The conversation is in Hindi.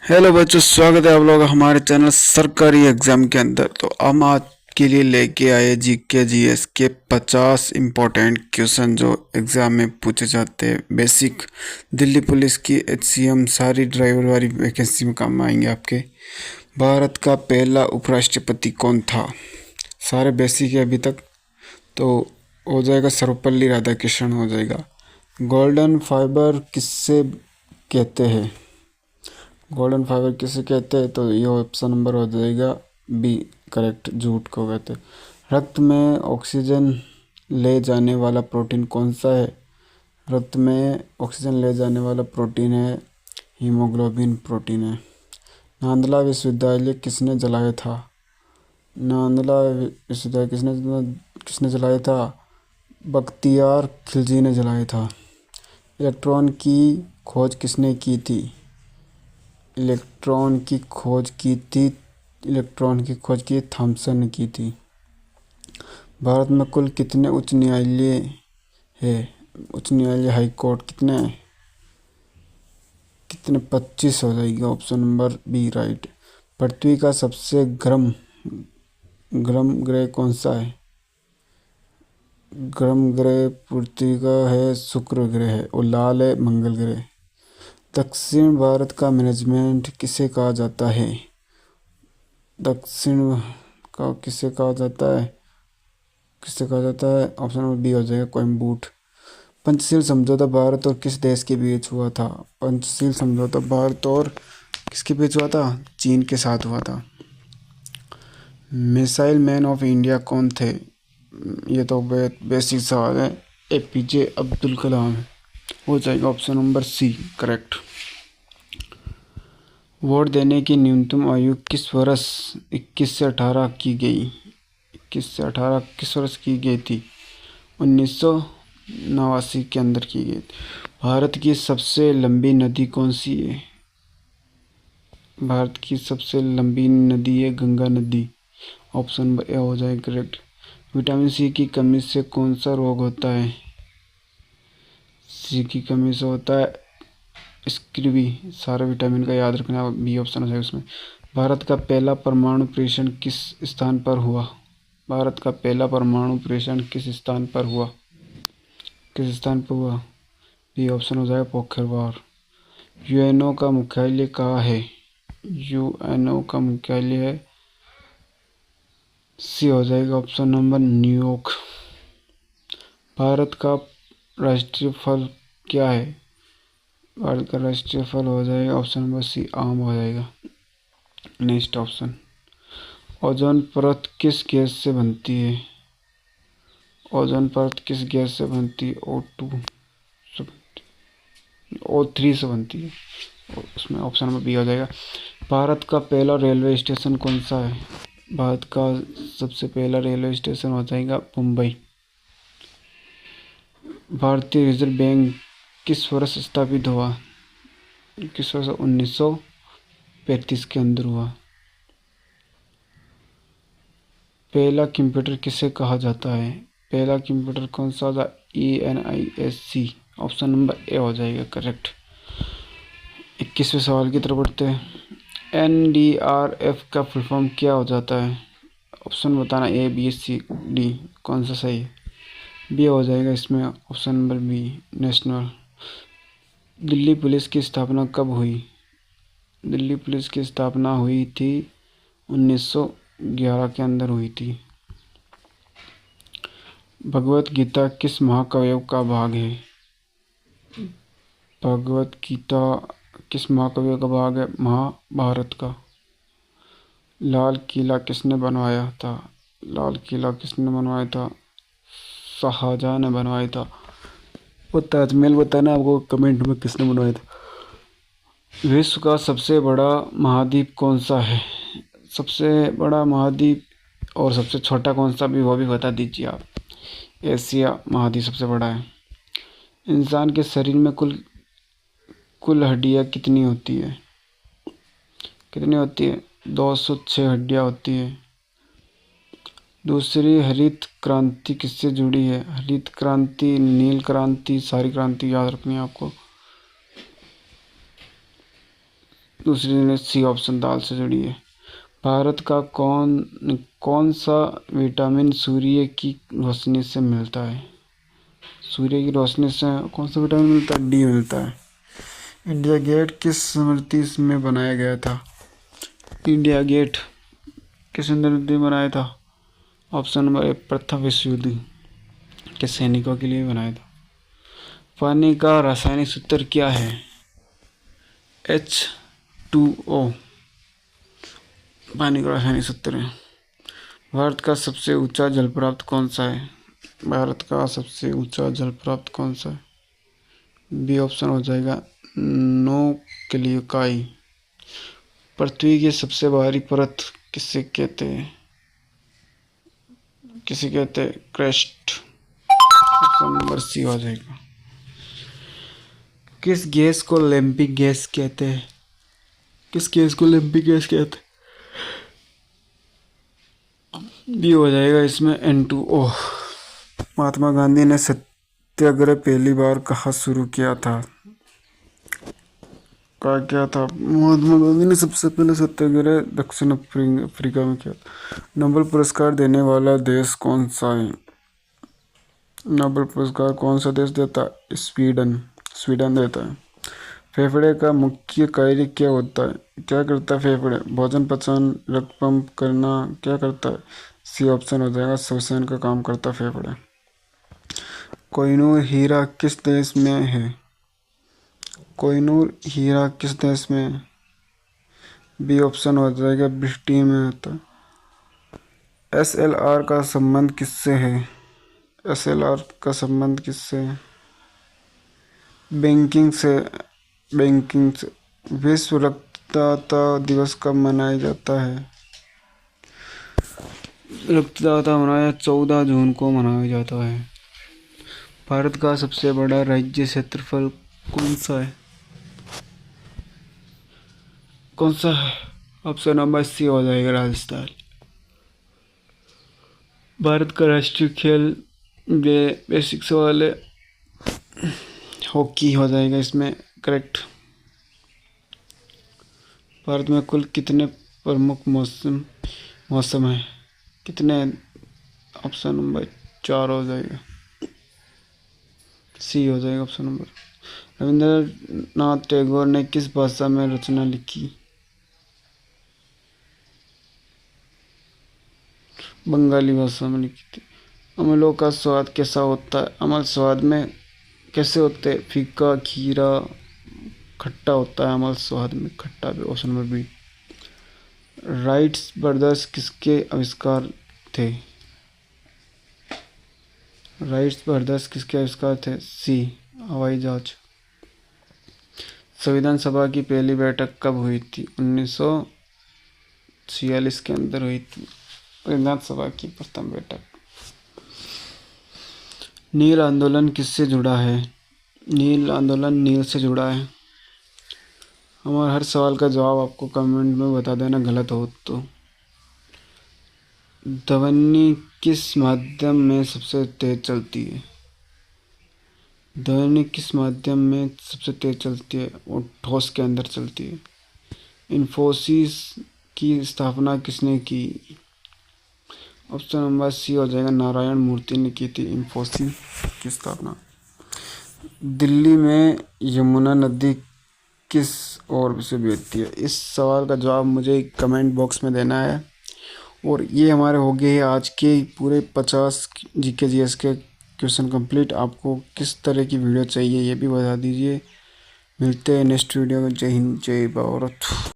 हेलो बच्चों, स्वागत है आप लोग हमारे चैनल सरकारी एग्जाम के अंदर। तो हम आज के लिए लेके आए जीके जीएस के 50 इम्पोर्टेंट क्वेश्चन जो एग्जाम में पूछे जाते हैं। बेसिक दिल्ली पुलिस की, एचसीएम, सारी ड्राइवर वाली वैकेंसी में काम आएंगे आपके। भारत का पहला उपराष्ट्रपति कौन था? सारे बेसिक है अभी तक। तो हो जाएगा सर्वपल्ली राधाकृष्णन हो जाएगा। गोल्डन फाइबर किससे कहते हैं? गोल्डन फाइबर किसे कहते हैं? तो ये ऑप्शन नंबर हो जाएगा बी करेक्ट, जूट को कहते हैं। रक्त में ऑक्सीजन ले जाने वाला प्रोटीन कौन सा है? रक्त में ऑक्सीजन ले जाने वाला प्रोटीन है हीमोग्लोबिन प्रोटीन है। नांदला विश्वविद्यालय किसने जलाया था? नांदला विश्वविद्यालय किसने जलाया था? बख्तियार खिलजी ने जलाया था। इलेक्ट्रॉन की खोज किसने की थी? इलेक्ट्रॉन की खोज की थॉमसन ने की थी। भारत में कुल कितने उच्च न्यायालय है? उच्च न्यायालय हाई कोर्ट कितने 25 हो जाएगी, ऑप्शन नंबर बी राइट। पृथ्वी का सबसे गर्म ग्रह कौन सा है? गर्म ग्रह पृथ्वी का है शुक्र ग्रह है, और लाल है मंगल ग्रह। दक्षिण भारत का मैनेजमेंट किसे कहा जाता है? दक्षिण का किसे कहा जाता है? ऑप्शन नंबर बी हो जाएगा कोयम्बटूर। पंचशील समझौता भारत और किस देश के बीच हुआ था? पंचशील समझौता भारत और किसके बीच हुआ था? चीन के साथ हुआ था। मिसाइल मैन ऑफ इंडिया कौन थे? ये तो बेसिक सवाल है। एपीजे अब्दुल कलाम हो जाएगा, option number C correct. Vote देने की न्यूनतम आयु किस वर्ष 21 से 18 की गई? 21 से 18 किस वर्ष की गई थी? 1989 के अंदर की गई। भारत की सबसे लंबी नदी कौन सी है? भारत की सबसे लंबी नदी है गंगा नदी, ऑप्शन नंबर ए हो जाएगा करेक्ट। विटामिन सी की कमी से कौन सा रोग होता है? सी की कमी से होता है स्क्रीवी। सारे विटामिन का याद रखना, बी ऑप्शन हो जाएगा उसमें। भारत का पहला परमाणु परीक्षण किस स्थान पर हुआ? भारत का पहला परमाणु परीक्षण किस स्थान पर हुआ? बी ऑप्शन हो जाएगा पोखरवार। यूएनओ का मुख्यालय कहाँ है? यूएनओ का मुख्यालय है, सी हो जाएगा ऑप्शन नंबर न्यूयॉर्क। भारत का राष्ट्रीय फल क्या है? भारत का राष्ट्रीय फल हो जाएगा ऑप्शन नंबर सी आम हो जाएगा। नेक्स्ट ऑप्शन, ओजोन परत किस गैस से बनती है? ओजोन परत किस गैस से बनती है? O2 से बनती है, O3 से बनती है, उसमें ऑप्शन नंबर बी हो जाएगा। भारत का पहला रेलवे स्टेशन कौन सा है? भारत का सबसे पहला रेलवे स्टेशन हो जाएगा मुंबई। भारतीय रिजर्व बैंक किस वर्ष स्थापित हुआ? किस वर्ष? 1935 के अंदर हुआ। पहला कंप्यूटर किसे कहा जाता है? पहला कंप्यूटर कौन सा था? ENISC, ऑप्शन नंबर ए हो जाएगा करेक्ट। 21वें सवाल की तरफ बढ़ते हैं। NDRF का फुल फॉर्म क्या हो जाता है? ऑप्शन बताना A B C D, कौन सा सही है? बी हो जाएगा इसमें, option number B national. Delhi police की स्थापना कब हुई? दिल्ली पुलिस की स्थापना हुई थी 1911 के अंदर हुई थी। भगवत गीता किस महाकाव्य का भाग है? भगवत गीता किस महाकाव्य का भाग है? महाभारत का। लाल किला किसने बनवाया था? लाल किला किसने बनवाया था? शाहजहां ने बनवाया था। वो ताजमहल बताना आपको कमेंट में किसने बनवाया था। विश्व का सबसे बड़ा महाद्वीप कौन सा है? सबसे बड़ा महाद्वीप और सबसे छोटा कौन सा भी, वो भी बता दीजिए आप। एशिया महाद्वीप सबसे बड़ा है। इंसान के शरीर में कुल हड्डियाँ कितनी होती है? 206 हड्डियाँ होती है। दूसरी हरित क्रांति किससे जुड़ी है? हरित क्रांति, नील क्रांति, सारी क्रांति याद रखनी है आपको। दूसरी ने सी ऑप्शन दाल से जुड़ी है। भारत का कौन सा विटामिन सूर्य की रोशनी से मिलता है? सूर्य की रोशनी से कौन सा विटामिन मिलता है? डी मिलता है। इंडिया गेट किस स्मृति में बनाया गया था? इंडिया गेट किस स्मृति में बनाया था? ऑप्शन नंबर ए, प्रथम विश्व युद्ध के सैनिकों के लिए बनाया था। पानी का रासायनिक सूत्र क्या है? H2O पानी का रासायनिक सूत्र है। भारत का सबसे ऊंचा जलप्राप्त कौन सा है? भारत का सबसे ऊंचा जलप्राप्त कौन सा है? बी ऑप्शन हो जाएगा नोक्लियोकाई। पृथ्वी की सबसे बाहरी परत किसे कहते हैं? क्रस्ट। ऑप्शन नंबर सी हो जाएगा। किस गैस को ओलंपिक गैस कहते हैं? बी हो जाएगा इसमें N2O। महात्मा गांधी ने सत्याग्रह पहली बार कहाँ शुरू किया था? महात्मा गांधी ने सबसे पहले सत्याग्रह दक्षिण अफ्रीका में किया था। नोबेल पुरस्कार देने वाला देश कौन सा है? नोबेल पुरस्कार कौन सा देश देता है? स्वीडन देता है। फेफड़े का मुख्य कार्य क्या होता है? क्या करता है फेफड़े? भोजन पचन, रक्त पंप करना, क्या करता है? सी ऑप्शन हो जाएगा, श्वसन का काम करता है फेफड़े। कोहिनूर हीरा किस देश में है? बी ऑप्शन हो जाएगा, ब्रिटेन में होता है। SLR का संबंध किससे है? बैंकिंग से। विश्व रक्तदाता दिवस कब मनाया जाता है? रक्तदाता मनाया 14 जून को मनाया जाता है। भारत का सबसे बड़ा राज्य क्षेत्रफल कौन सा है? ऑप्शन नंबर सी हो जाएगा, राजस्थान। भारत का राष्ट्रीय खेल बेसिक सवाल है, हॉकी हो जाएगा इसमें करेक्ट। भारत में कुल कितने प्रमुख मौसम है? कितने? ऑप्शन नंबर 4 हो जाएगा, सी हो जाएगा ऑप्शन नंबर। रविंद्रनाथ टैगोर ने किस भाषा में रचना लिखी? बंगाली भाषा में लिखी थी। अमलों का स्वाद कैसा होता है? अमल स्वाद में कैसे होते हैं? फीका, खीरा, खट्टा होता है। अमल स्वाद में खट्टा भी। Option number B. Wright brothers किसके आविष्कार थे? सी हवाई जहाज। संविधान सभा की पहली बैठक कब हुई थी? 1946 के अंदर हुई थी संविधान सभा की प्रथम बैठक। नील आंदोलन किससे जुड़ा है? नील आंदोलन नील से जुड़ा है। हमारे हर सवाल का जवाब आपको कमेंट में बता देना, गलत हो तो। ध्वनि किस माध्यम में सबसे तेज चलती है? वो ठोस के अंदर चलती है। इन्फोसिस की स्थापना किसने की? ऑप्शन नंबर सी हो जाएगा, नारायण मूर्ति ने की थी इन्फोसिस की स्थापना। दिल्ली में यमुना नदी किस ओर से बहती है? इस सवाल का जवाब मुझे कमेंट बॉक्स में देना है। और ये हमारे हो गए आज के पूरे 50 GK GS के क्वेश्चन कंप्लीट। आपको किस तरह की वीडियो चाहिए ये भी बता दीजिए। मिलते हैं नेक्स्ट वीडियो में। जय हिंद, जय भारत।